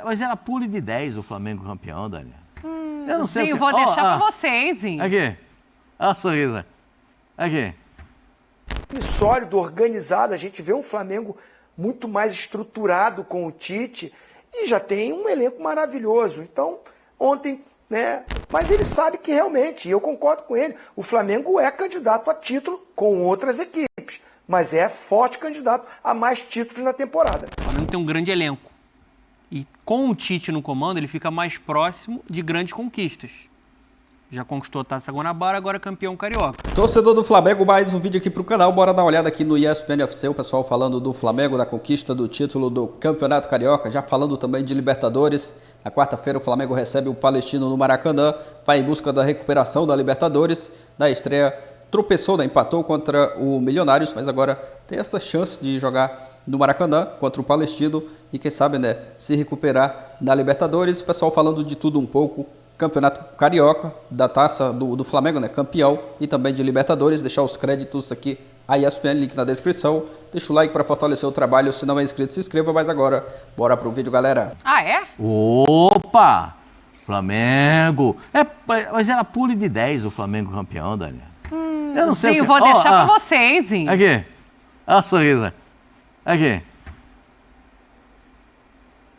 Mas era pule de 10 o Flamengo campeão, Dani. Eu não sei sim, eu vou deixar pra vocês, hein? Aqui. Olha a sorriso. Aqui. Sólido, organizado, a gente vê um Flamengo muito mais estruturado com o Tite e já tem um elenco maravilhoso. Então, ontem, né? Mas ele sabe que realmente, e eu concordo com ele, o Flamengo é candidato a título com outras equipes, mas é forte candidato a mais títulos na temporada. O Flamengo tem um grande elenco. E com o Tite no comando, ele fica mais próximo de grandes conquistas. Já conquistou a Taça Guanabara, agora é campeão carioca. Torcedor do Flamengo, mais um vídeo aqui pro canal. Bora dar uma olhada aqui no ESPN FC, o pessoal falando do Flamengo, da conquista do título do Campeonato Carioca. Já falando também de Libertadores. Na quarta-feira o Flamengo recebe o Palestino no Maracanã. Vai em busca da recuperação da Libertadores. Na estreia tropeçou, né? Empatou contra o Milionários, mas agora tem essa chance de jogar no Maracanã contra o Palestino e quem sabe, né, se recuperar na Libertadores. O pessoal falando de tudo um pouco. Campeonato Carioca, da Taça do Flamengo, né, campeão, e também de Libertadores. Deixar os créditos aqui, a ESPN, link na descrição. Deixa o like para fortalecer o trabalho, se não é inscrito, se inscreva. Mas agora, bora pro vídeo, galera. Ah, é? Opa! Flamengo! Mas era pule de 10 o Flamengo campeão, Dani. Eu não sei sim, eu vou deixar pra vocês, hein? Aqui. Olha a sorriso. Aqui.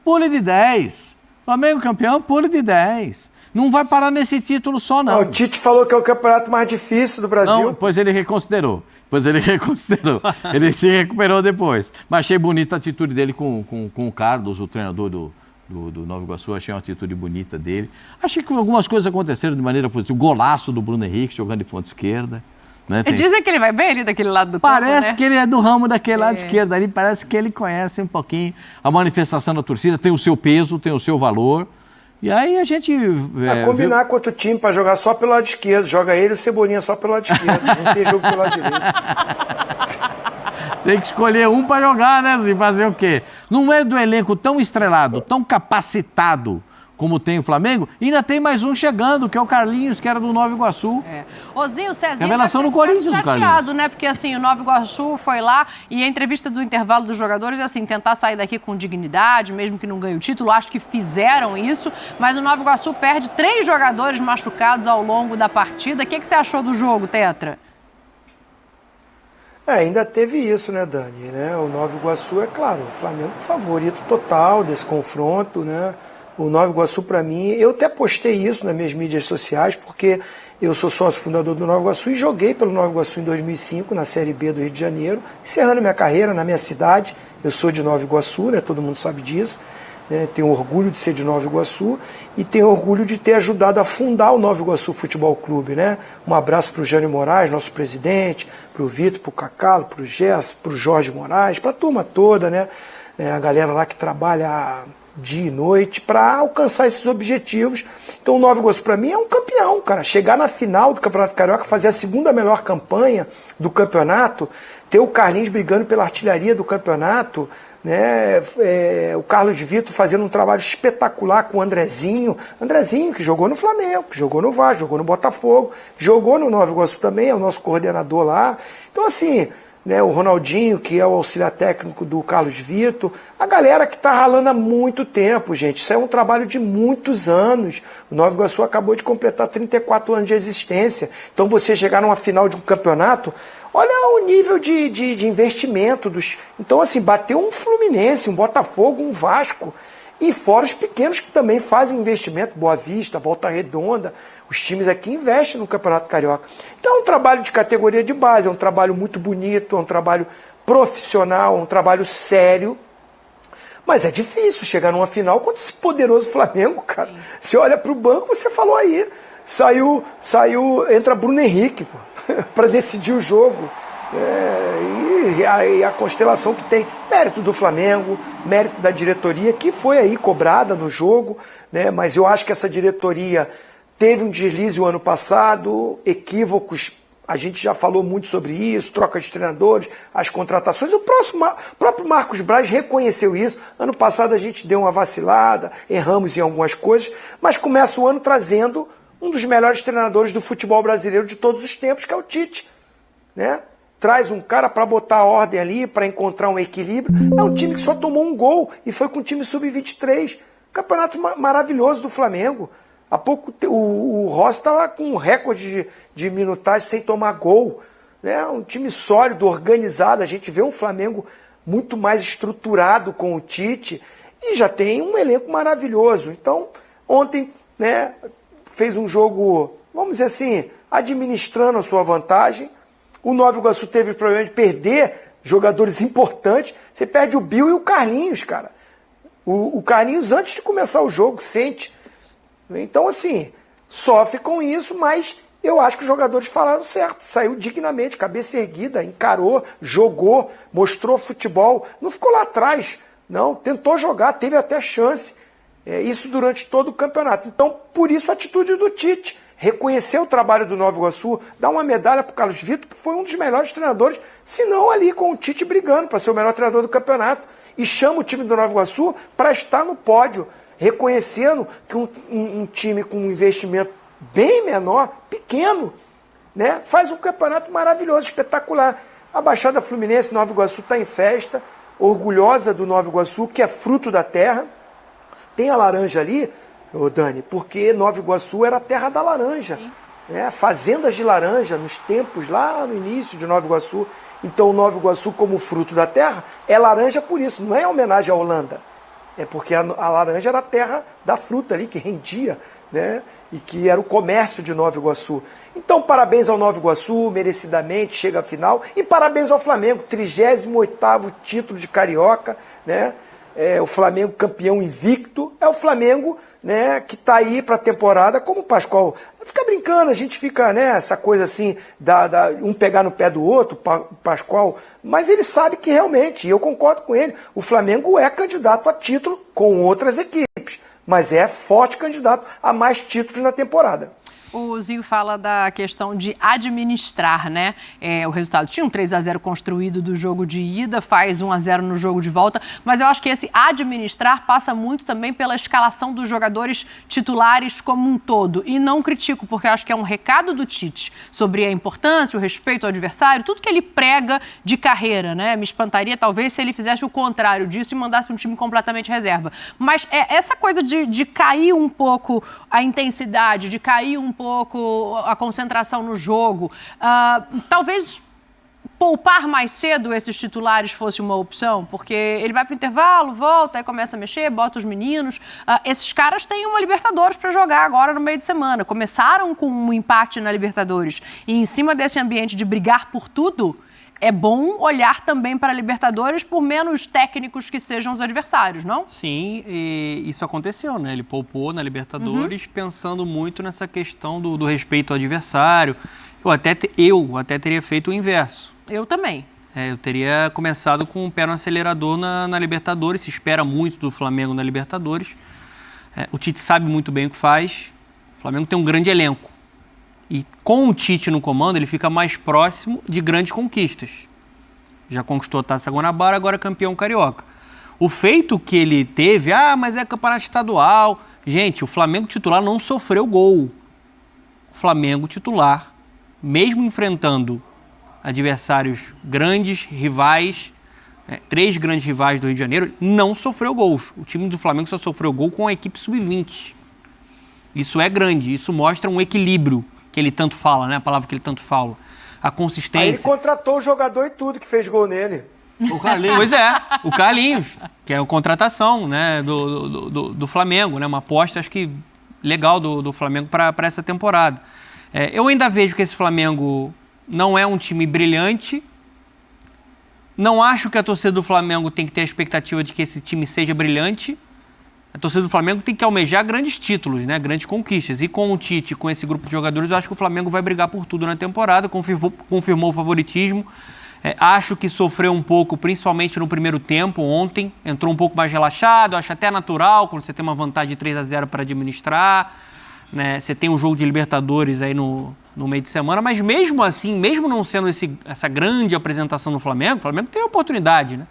Pule de 10. Flamengo campeão, pule de 10. Não vai parar nesse título só, não. O Tite falou que é o campeonato mais difícil do Brasil. Não, pois ele reconsiderou. Ele se recuperou depois. Mas achei bonita a atitude dele com o Carlos, o treinador do Nova Iguaçu. Achei uma atitude bonita dele. Achei que algumas coisas aconteceram de maneira positiva. O golaço do Bruno Henrique jogando de ponta esquerda. Né? Dizem que ele vai bem ali daquele lado do campo, Parece né? que ele é do ramo daquele lado esquerdo ali. Parece que ele conhece um pouquinho a manifestação da torcida. Tem o seu peso, tem o seu valor. E aí a gente... combinar com outro time para jogar só pelo lado esquerdo. Joga ele e o Cebolinha só pelo lado esquerdo. Não tem jogo pelo lado direito. Tem que escolher um para jogar, né? Assim, fazer o quê? Não é do elenco tão estrelado, tão capacitado como tem o Flamengo, e ainda tem mais um chegando, que é o Carlinhos, que era do Nova Iguaçu. Ozinho, o Cezinha revelação no Corinthians, chateado, né? Porque assim, o Nova Iguaçu foi lá e a entrevista do intervalo dos jogadores é assim, tentar sair daqui com dignidade, mesmo que não ganhe o título. Acho que fizeram isso, mas o Nova Iguaçu perde 3 jogadores machucados ao longo da partida. O que você achou do jogo, Tetra? Ainda teve isso, né, Dani? O Nova Iguaçu, é claro, o Flamengo favorito total desse confronto, né? O Nova Iguaçu, para mim, eu até postei isso nas minhas mídias sociais, porque eu sou sócio fundador do Nova Iguaçu e joguei pelo Nova Iguaçu em 2005, na Série B do Rio de Janeiro, encerrando minha carreira na minha cidade. Eu sou de Nova Iguaçu, né? Todo mundo sabe disso. Né? Tenho orgulho de ser de Nova Iguaçu e tenho orgulho de ter ajudado a fundar o Nova Iguaçu Futebol Clube, né? Um abraço para o Jânio Moraes, nosso presidente, para o Vitor, para o Cacalo, para o Gerson, para o Jorge Moraes, para a turma toda, né? A galera lá que trabalha dia e noite para alcançar esses objetivos. Então o Nova Iguaçu para mim é um campeão, cara. Chegar na final do Campeonato Carioca, fazer a segunda melhor campanha do campeonato, ter o Carlinhos brigando pela artilharia do campeonato, né? O Carlos Vitor fazendo um trabalho espetacular com o Andrezinho que jogou no Flamengo, que jogou no Vasco, jogou no Botafogo, jogou no Nova Iguaçu também, é o nosso coordenador lá. Então assim, né, o Ronaldinho, que é o auxiliar técnico do Carlos Vitor, a galera que está ralando há muito tempo, gente. Isso é um trabalho de muitos anos. O Nova Iguaçu acabou de completar 34 anos de existência. Então você chegar numa final de um campeonato, olha o nível de investimento. Então, assim, bateu um Fluminense, um Botafogo, um Vasco. E fora os pequenos que também fazem investimento, Boa Vista, Volta Redonda, os times aqui investem no Campeonato Carioca. Então é um trabalho de categoria de base, é um trabalho muito bonito, é um trabalho profissional, é um trabalho sério. Mas é difícil chegar numa final contra esse poderoso Flamengo, cara. Você olha para o banco, você falou aí, entra Bruno Henrique para decidir o jogo. E a constelação que tem, mérito do Flamengo, mérito da diretoria, que foi aí cobrada no jogo, né? Mas eu acho que essa diretoria teve um deslize o ano passado, equívocos, a gente já falou muito sobre isso, troca de treinadores, as contratações, o próprio Marcos Braz reconheceu isso. Ano passado a gente deu uma vacilada, erramos em algumas coisas, mas começa o ano trazendo um dos melhores treinadores do futebol brasileiro de todos os tempos, que é o Tite, né? traz um cara para botar a ordem ali, para encontrar um equilíbrio. É um time que só tomou um gol e foi com o time sub-23. Campeonato maravilhoso do Flamengo. Há pouco o Rossi estava com um recorde de minutagem sem tomar gol. Né? Um time sólido, organizado. A gente vê um Flamengo muito mais estruturado com o Tite e já tem um elenco maravilhoso. Então, ontem, né, fez um jogo, vamos dizer assim, administrando a sua vantagem. O Nova Iguaçu teve o problema de perder jogadores importantes. Você perde o Bill e o Carlinhos, cara. O Carlinhos, antes de começar o jogo, sente. Então, assim, sofre com isso, mas eu acho que os jogadores falaram certo. Saiu dignamente, cabeça erguida, encarou, jogou, mostrou futebol. Não ficou lá atrás, não. Tentou jogar, teve até chance. Isso durante todo o campeonato. Então, por isso a atitude do Tite. Reconhecer o trabalho do Nova Iguaçu, dar uma medalha para o Carlos Vitor, que foi um dos melhores treinadores, se não ali com o Tite brigando para ser o melhor treinador do campeonato. E chama o time do Nova Iguaçu para estar no pódio, reconhecendo que um time com um investimento bem menor, pequeno, né, faz um campeonato maravilhoso, espetacular. A Baixada Fluminense, Nova Iguaçu, está em festa, orgulhosa do Nova Iguaçu, que é fruto da terra. Tem a laranja ali, ô Dani, porque Nova Iguaçu era a terra da laranja. Né? Fazendas de laranja, nos tempos lá no início de Nova Iguaçu. Então, Nova Iguaçu, como fruto da terra, é laranja por isso, não é homenagem à Holanda. É porque a laranja era a terra da fruta ali, que rendia, né? E que era o comércio de Nova Iguaçu. Então, parabéns ao Nova Iguaçu, merecidamente, chega à final. E parabéns ao Flamengo, 38º título de Carioca, né? O Flamengo campeão invicto. É o Flamengo, né, que está aí para a temporada, como o Pascoal. Fica brincando, a gente fica, né, essa coisa assim, um pegar no pé do outro, o Pascoal, mas ele sabe que realmente, e eu concordo com ele, o Flamengo é candidato a título com outras equipes, mas é forte candidato a mais títulos na temporada. O Zinho fala da questão de administrar, né? O resultado tinha um 3-0 construído do jogo de ida, faz 1-0 no jogo de volta, mas eu acho que esse administrar passa muito também pela escalação dos jogadores titulares como um todo. E não critico, porque eu acho que é um recado do Tite sobre a importância, o respeito ao adversário, tudo que ele prega de carreira, né? Me espantaria talvez se ele fizesse o contrário disso e mandasse um time completamente reserva. Mas essa coisa de cair um pouco a intensidade, de cair um pouco a concentração no jogo. Talvez poupar mais cedo esses titulares fosse uma opção, porque ele vai para o intervalo, volta, aí começa a mexer, bota os meninos. Esses caras têm uma Libertadores para jogar agora no meio de semana. Começaram com um empate na Libertadores. E em cima desse ambiente de brigar por tudo, é bom olhar também para a Libertadores por menos técnicos que sejam os adversários, não? Sim, e isso aconteceu, né? Ele poupou na Libertadores pensando muito nessa questão do respeito ao adversário. Eu até teria feito o inverso. Eu também. Eu teria começado com o pé no acelerador na Libertadores. Se espera muito do Flamengo na Libertadores. O Tite sabe muito bem o que faz. O Flamengo tem um grande elenco. E com o Tite no comando, ele fica mais próximo de grandes conquistas. Já conquistou a Taça Guanabara, agora é campeão carioca. O feito que ele teve, mas é campeonato estadual. Gente, o Flamengo titular não sofreu gol. O Flamengo titular, mesmo enfrentando adversários grandes, rivais, 3 grandes rivais do Rio de Janeiro, não sofreu gols. O time do Flamengo só sofreu gol com a equipe sub-20. Isso é grande, isso mostra um equilíbrio que ele tanto fala, né? A palavra que ele tanto fala. A consistência. Aí ele contratou o jogador e tudo que fez gol nele. O Carlinhos. Pois é, o Carlinhos, que é a contratação, né, do Flamengo, né? Uma aposta, acho que legal do Flamengo para essa temporada. Eu ainda vejo que esse Flamengo não é um time brilhante. Não acho que a torcida do Flamengo tem que ter a expectativa de que esse time seja brilhante. A torcida do Flamengo tem que almejar grandes títulos, né? Grandes conquistas. E com o Tite, com esse grupo de jogadores, eu acho que o Flamengo vai brigar por tudo na temporada, confirmou o favoritismo. Acho que sofreu um pouco, principalmente no primeiro tempo, ontem. Entrou um pouco mais relaxado, acho até natural, quando você tem uma vantagem de 3-0 para administrar. Né? Você tem um jogo de Libertadores aí no meio de semana, mas mesmo assim, mesmo não sendo essa grande apresentação do Flamengo, o Flamengo tem oportunidade, né?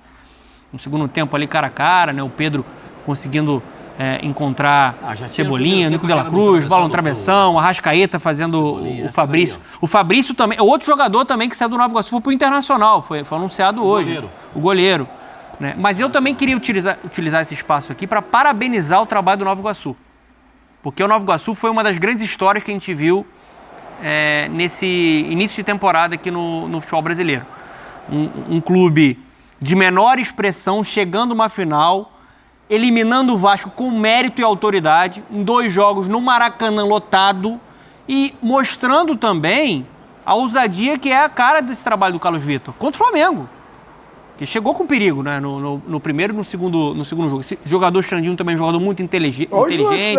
No segundo tempo ali, cara a cara, né? O Pedro conseguindo encontrar já tinha Cebolinha, no Nico primeiro de la tempo, Cruz, aquela bola no travessão, Arrascaeta fazendo Cebolinha, o Fabrício. aí, O Fabrício também, é outro jogador também que saiu do Nova Iguaçu, foi pro Internacional, foi anunciado hoje. O goleiro. Né? Mas eu também queria utilizar esse espaço aqui para parabenizar o trabalho do Nova Iguaçu. Porque o Nova Iguaçu foi uma das grandes histórias que a gente viu nesse início de temporada aqui no futebol brasileiro. Um clube de menor expressão chegando uma final, eliminando o Vasco com mérito e autoridade, em 2 jogos no Maracanã lotado e mostrando também a ousadia que é a cara desse trabalho do Carlos Vitor contra o Flamengo, que chegou com perigo, né? No primeiro e no segundo jogo. Esse jogador Xandinho também é um jogador muito inteligente.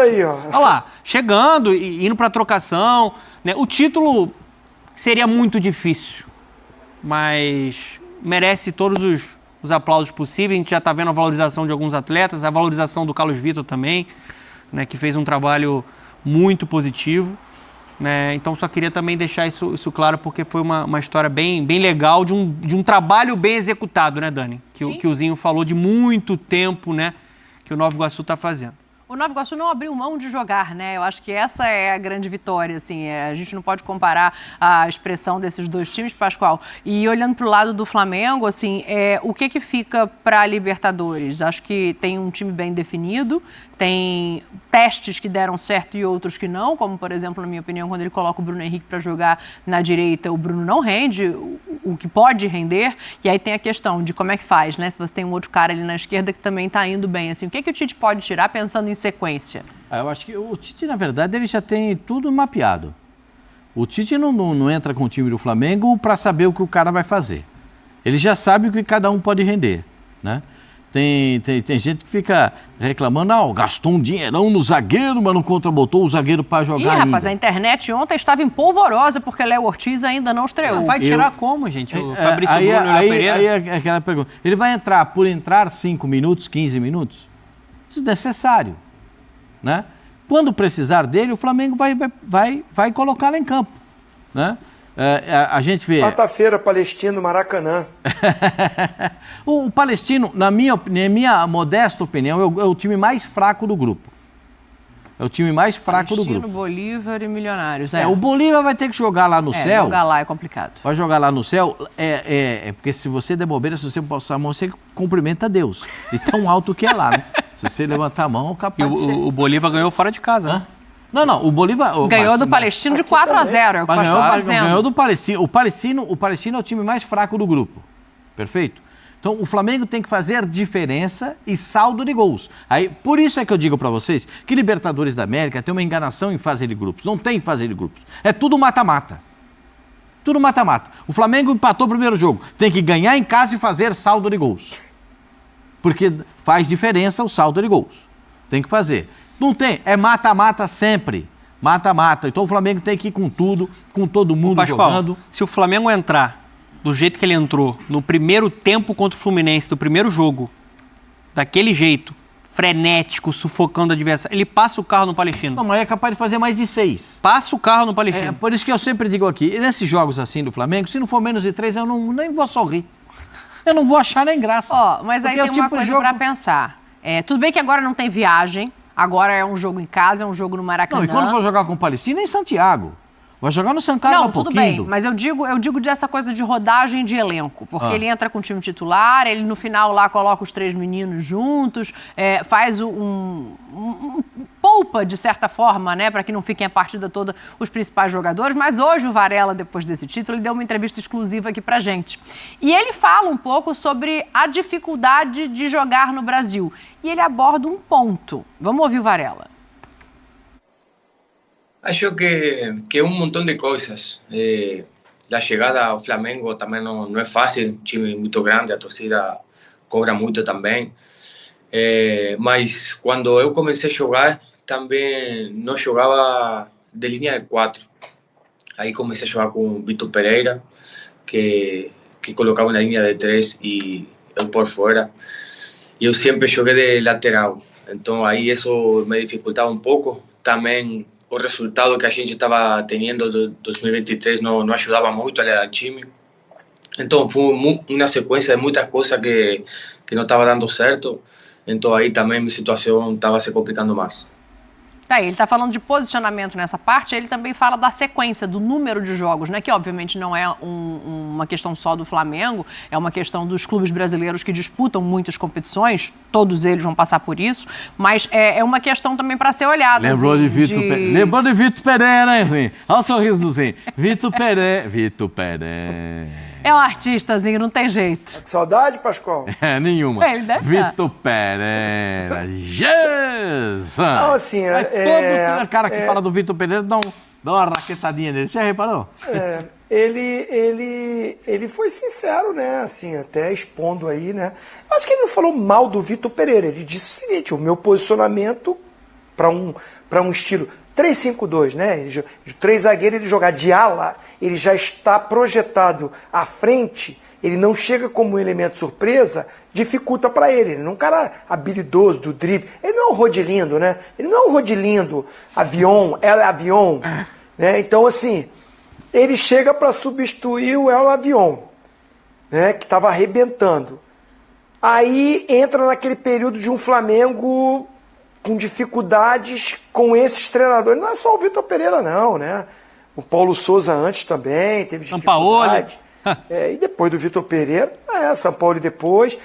Aí, ó. Olha lá, chegando e indo para trocação. Né? O título seria muito difícil, mas merece todos os aplausos possíveis. A gente já está vendo a valorização de alguns atletas, a valorização do Carlos Vitor também, né? Que fez um trabalho muito positivo. Né? Então só queria também deixar isso claro, porque foi uma história bem legal de um trabalho bem executado, né, Dani? Que o Zinho falou de muito tempo, né, que o Nova Iguaçu está fazendo. O Nova Iguaçu não abriu mão de jogar, né? Eu acho que essa é a grande vitória, assim. A gente não pode comparar a expressão desses 2 times, Pascoal. E olhando para o lado do Flamengo, assim, o que fica para a Libertadores? Acho que tem um time bem definido, tem testes que deram certo e outros que não, como, por exemplo, na minha opinião, quando ele coloca o Bruno Henrique para jogar na direita, o Bruno não rende o que pode render, e aí tem a questão de como é que faz, né? Se você tem um outro cara ali na esquerda que também está indo bem, assim, o que o Tite pode tirar pensando em sequência? Eu acho que o Tite, na verdade, ele já tem tudo mapeado. O Tite não entra com o time do Flamengo para saber o que o cara vai fazer. Ele já sabe o que cada um pode render, né? Tem gente que fica reclamando, gastou um dinheirão no zagueiro, mas não contrabotou o zagueiro para jogar ainda. Rapaz, a internet ontem estava em polvorosa porque Léo Ortiz ainda não estreou. Vai tirar como, gente? O Fabrício Bruno e o Léo Pereira? Aí é aquela pergunta. Ele vai entrar por entrar 5 minutos, 15 minutos? Desnecessário, né? Quando precisar dele, o Flamengo vai colocá-lo em campo, né? A gente vê... Quarta-feira, Palestino, Maracanã. O Palestino, na minha modesta opinião, é o time mais fraco do grupo. É o time mais fraco do grupo. Bolívar e Milionários. O Bolívar vai ter que jogar lá no céu. Jogar lá é complicado. Vai jogar lá no céu, porque se você der bobeira, se você passar a mão, você cumprimenta Deus. De tão alto que é lá, né? Se você levantar a mão, capaz de ser. O Bolívar ganhou fora de casa, né? Não, o Bolívar... Ganhou do Palestino de 4-0, é o que o Pastor está dizendo. Ganhou do Palestino. O Palestino é o time mais fraco do grupo. Perfeito? Então, o Flamengo tem que fazer diferença e saldo de gols. Aí, por isso é que eu digo para vocês que Libertadores da América tem uma enganação em fase de grupos. Não tem fase de grupos. É tudo mata-mata. Tudo mata-mata. O Flamengo empatou o primeiro jogo. Tem que ganhar em casa e fazer saldo de gols. Porque faz diferença o saldo de gols. Tem que fazer. Não tem, é mata-mata sempre. Mata-mata. Então o Flamengo tem que ir com tudo, com todo mundo Pascoal, jogando. Se o Flamengo entrar do jeito que ele entrou no primeiro tempo contra o Fluminense, do primeiro jogo, daquele jeito, frenético, sufocando o adversário, ele passa o carro no Palestino. Não, mas é capaz de fazer mais de 6. Passa o carro no Palestino. Por isso que eu sempre digo aqui, nesses jogos assim do Flamengo, se não for menos de 3, eu nem vou sorrir. Eu não vou achar nem graça. Mas aí tem uma coisa para pensar. Tudo bem que agora não tem viagem, agora é um jogo em casa, é um jogo no Maracanã. Não, e quando for jogar com o Palestino, é em Santiago. Vai jogar no São Carlos. Não, tudo bem, mas eu digo dessa coisa de rodagem de elenco, porque ele entra com o time titular, ele no final lá coloca os 3 meninos juntos, faz poupa de certa forma, né, para que não fiquem a partida toda os principais jogadores, mas hoje o Varela, depois desse título, ele deu uma entrevista exclusiva aqui pra gente. E ele fala um pouco sobre a dificuldade de jogar no Brasil, e ele aborda um ponto. Vamos ouvir o Varela. Acho que es un montón de cosas. La llegada ao Flamengo también no es fácil, un time muy grande, a torcida cobra mucho también. Mas cuando eu comecei a jogar, también no jugaba de línea de 4. Ahí comencé a jugar con Vitor Pereira, que colocaba una línea de 3 y eu por fuera. Y yo siempre jugué de lateral, entonces ahí eso me dificultaba un poco. También o resultado que a gente estava tendo do 2023 não ajudava muito ao time. Então foi uma sequência de muitas coisas que não estava dando certo. então aí também minha situação estava se complicando mais. Ele está falando de posicionamento nessa parte, ele também fala da sequência, do número de jogos, né? Que obviamente não é uma questão só do Flamengo, é uma questão dos clubes brasileiros que disputam muitas competições, todos eles vão passar por isso, mas é uma questão também para ser olhada. Lembrou assim, de Vitor Lembrou de Vitor Pereira, né, assim? Olha o sorriso do Zinho. Vitor Pereira. É um artistazinho, não tem jeito. Tá com saudade, Pascoal? Nenhuma. Ele deve Vitor Pereira. Jesus! Não, assim, todo cara que fala do Vitor Pereira dá uma raquetadinha nele. Você já reparou? Ele foi sincero, né? Assim, até expondo aí, né? Acho que ele não falou mal do Vitor Pereira. Ele disse o seguinte: o meu posicionamento para um estilo 3-5-2, né? Três zagueiros, ele jogar de ala, ele já está projetado à frente, ele não chega como um elemento surpresa, dificulta para ele. Ele não é um cara habilidoso do drible. Ele não é um Rodilindo, né? Ele não é um Rodilindo, avião, né? Então, assim, ele chega para substituir o El Avion, né? Que estava arrebentando. Aí entra naquele período de um Flamengo com dificuldades com esses treinadores. Não é só o Vitor Pereira, não, né? O Paulo Souza antes também teve dificuldade. E depois do Vitor Pereira, São Paulo depois.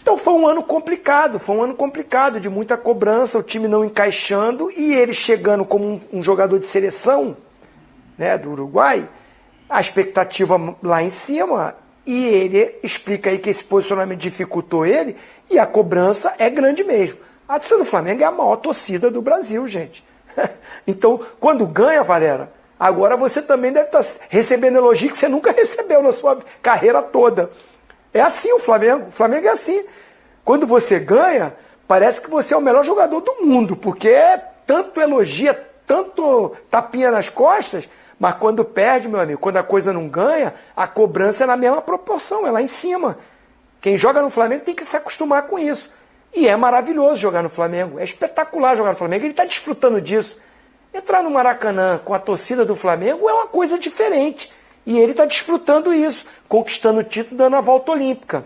Então foi um ano complicado, de muita cobrança, o time não encaixando e ele chegando como um jogador de seleção, né, do Uruguai, a expectativa lá em cima, e ele explica aí que esse posicionamento dificultou ele e a cobrança é grande mesmo. A torcida do Flamengo é a maior torcida do Brasil, gente. Então, quando ganha, Valera, agora você também deve estar recebendo elogio que você nunca recebeu na sua carreira toda. É assim o Flamengo. O Flamengo é assim. Quando você ganha, parece que você é o melhor jogador do mundo, porque é tanto elogia, tanto tapinha nas costas, mas quando perde, meu amigo, quando a coisa não ganha, a cobrança é na mesma proporção, é lá em cima. Quem joga no Flamengo tem que se acostumar com isso. E é maravilhoso jogar no Flamengo, é espetacular jogar no Flamengo, ele está desfrutando disso. Entrar no Maracanã com a torcida do Flamengo é uma coisa diferente. E ele está desfrutando isso, conquistando o título, dando a volta olímpica.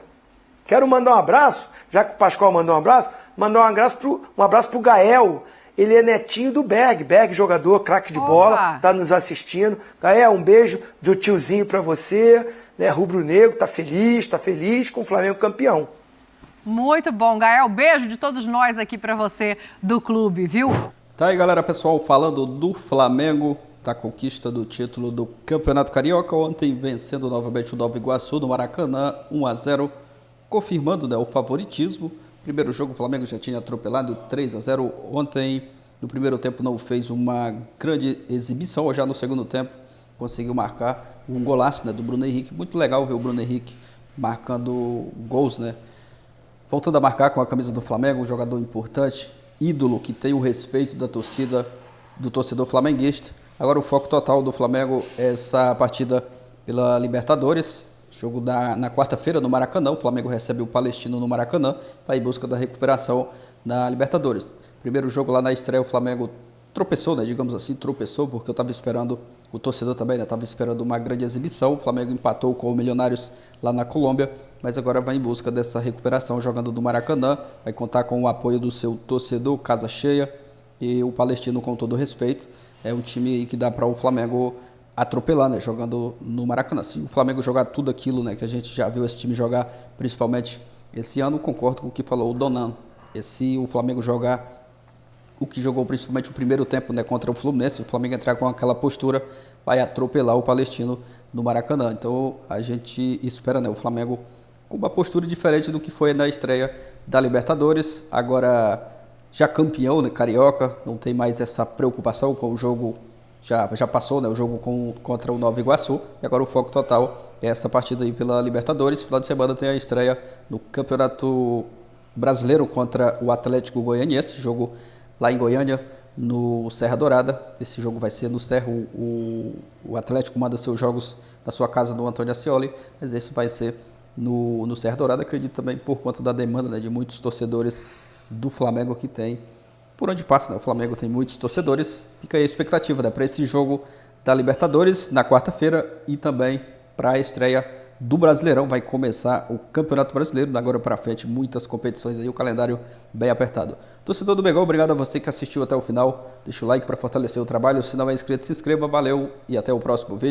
Quero mandar um abraço, já que o Pascoal mandou um abraço, mandar um abraço para o Gael. Ele é netinho do Berg, jogador, craque de bola, está nos assistindo. Gael, um beijo do tiozinho para você, né? Rubro-negro, tá feliz com o Flamengo campeão. Muito bom, Gael. Beijo de todos nós aqui para você do clube, viu? Tá aí, galera, pessoal, falando do Flamengo, da conquista do título do Campeonato Carioca, ontem vencendo novamente o Nova Iguaçu no Maracanã, 1-0, confirmando, né, o favoritismo. Primeiro jogo o Flamengo já tinha atropelado 3-0, ontem no primeiro tempo não fez uma grande exibição, já no segundo tempo conseguiu marcar um golaço, né, do Bruno Henrique. Muito legal ver o Bruno Henrique marcando gols, né? Voltando a marcar com a camisa do Flamengo, um jogador importante, ídolo, que tem o respeito da torcida, do torcedor flamenguista. Agora o foco total do Flamengo é essa partida pela Libertadores, jogo na quarta-feira no Maracanã. O Flamengo recebe o Palestino no Maracanã, vai em busca da recuperação na Libertadores. Primeiro jogo lá na estreia, o Flamengo tropeçou, né, digamos assim, porque eu estava esperando, o torcedor também, né, estava esperando uma grande exibição. O Flamengo empatou com o Milionários lá na Colômbia, mas agora vai em busca dessa recuperação jogando do Maracanã, vai contar com o apoio do seu torcedor, casa cheia, e o Palestino, com todo respeito, é um time que dá para o Flamengo atropelar, né, jogando no Maracanã. Se o Flamengo jogar tudo aquilo, né, que a gente já viu esse time jogar, principalmente esse ano, concordo com o que falou o Donan. Se o Flamengo jogar o que jogou principalmente o primeiro tempo, né, contra o Fluminense, o Flamengo entrar com aquela postura, vai atropelar o Palestino no Maracanã. Então a gente espera, né, o Flamengo com uma postura diferente do que foi na estreia da Libertadores, agora já campeão, né, carioca, não tem mais essa preocupação com o jogo, já passou, né, o jogo contra o Nova Iguaçu, e agora o foco total é essa partida aí pela Libertadores. Final de semana tem a estreia no Campeonato Brasileiro contra o Atlético Goianiense, jogo lá em Goiânia, no Serra Dourada. Esse jogo vai ser no Serra, o Atlético manda seus jogos da sua casa no Antônio Ascioli, mas esse vai ser no Serra Dourada, acredito também por conta da demanda, né, de muitos torcedores do Flamengo que tem, por onde passa, né, o Flamengo tem muitos torcedores. Fica aí a expectativa, né, para esse jogo da Libertadores na quarta-feira e também para a estreia do Brasileirão. Vai começar o Campeonato Brasileiro, da agora para frente, muitas competições aí, o calendário bem apertado. Torcedor do Mengão, obrigado a você que assistiu até o final. Deixa o like para fortalecer o trabalho. Se não é inscrito, se inscreva. Valeu e até o próximo vídeo.